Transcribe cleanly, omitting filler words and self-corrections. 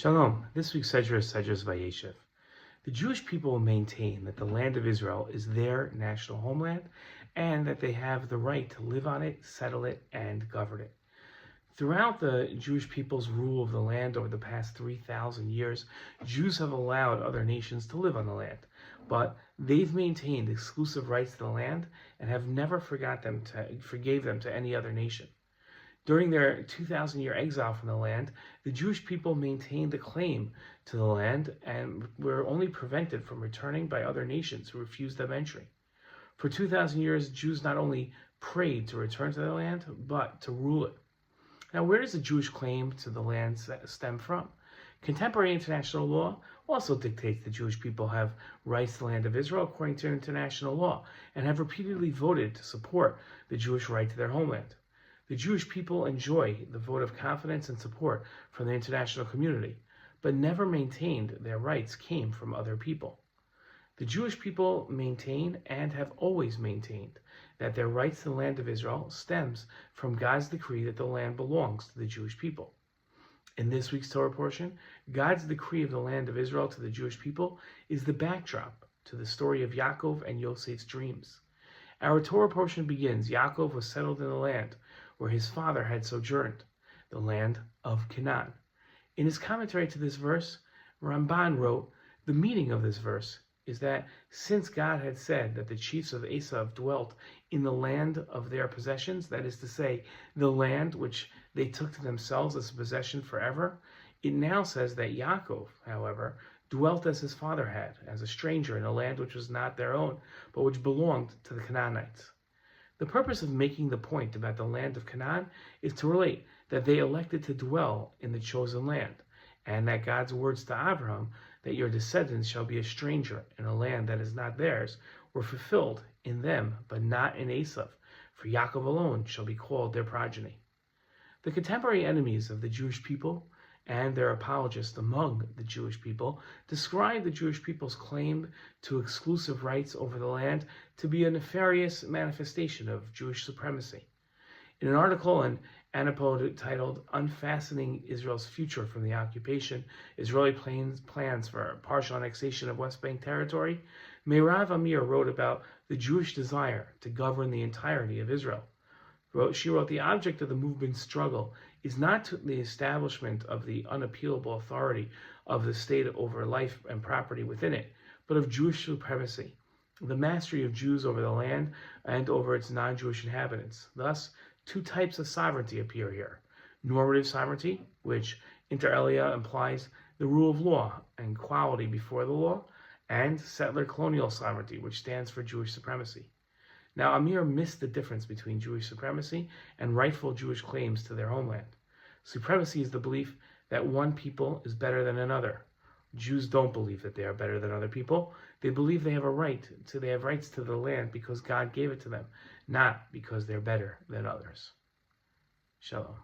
Shalom. This week's Sedra is Sedra Vayeshev. The Jewish people maintain that the land of Israel is their national homeland and that they have the right to live on it, settle it, and govern it. Throughout the Jewish people's rule of the land over the past 3,000 years, Jews have allowed other nations to live on the land, but they've maintained exclusive rights to the land and have never forgave them to any other nation. During their 2,000-year exile from the land, the Jewish people maintained a claim to the land and were only prevented from returning by other nations who refused them entry. For 2,000 years, Jews not only prayed to return to the land, but to rule it. Now, where does the Jewish claim to the land stem from? Contemporary international law also dictates the Jewish people have rights to the land of Israel according to international law and have repeatedly voted to support the Jewish right to their homeland. The Jewish people enjoy the vote of confidence and support from the international community, but never maintained their rights came from other people. The Jewish people maintain and have always maintained that their rights to the land of Israel stems from God's decree that the land belongs to the Jewish people. In this week's Torah portion, God's decree of the land of Israel to the Jewish people is the backdrop to the story of Yaakov and Yosef's dreams. Our Torah portion begins, Yaakov was settled in the land where his father had sojourned, the land of Canaan. In his commentary to this verse, Ramban wrote, the meaning of this verse is that since God had said that the chiefs of Esav dwelt in the land of their possessions, that is to say, the land which they took to themselves as a possession forever, it now says that Yaakov, however, dwelt as his father had, as a stranger in a land which was not their own, but which belonged to the Canaanites. The purpose of making the point about the land of Canaan is to relate that they elected to dwell in the chosen land, and that God's words to Abraham, that your descendants shall be a stranger in a land that is not theirs, were fulfilled in them, but not in Esav, for Yaakov alone shall be called their progeny. The contemporary enemies of the Jewish people and their apologists among the Jewish people describe the Jewish people's claim to exclusive rights over the land to be a nefarious manifestation of Jewish supremacy. In an article in Anapod titled Unfastening Israel's Future from the Occupation, Israeli Plans for Partial Annexation of West Bank Territory, Meirav Amir wrote about the Jewish desire to govern the entirety of Israel. She wrote, the object of the movement's struggle is not the establishment of the unappealable authority of the state over life and property within it, but of Jewish supremacy, the mastery of Jews over the land and over its non-Jewish inhabitants. Thus, two types of sovereignty appear here. Normative sovereignty, which inter alia implies the rule of law and equality before the law, and settler colonial sovereignty, which stands for Jewish supremacy. Now, Amir missed the difference between Jewish supremacy and rightful Jewish claims to their homeland. Supremacy is the belief that one people is better than another. Jews don't believe that they are better than other people. They believe they have rights to the land because God gave it to them, not because they're better than others. Shalom.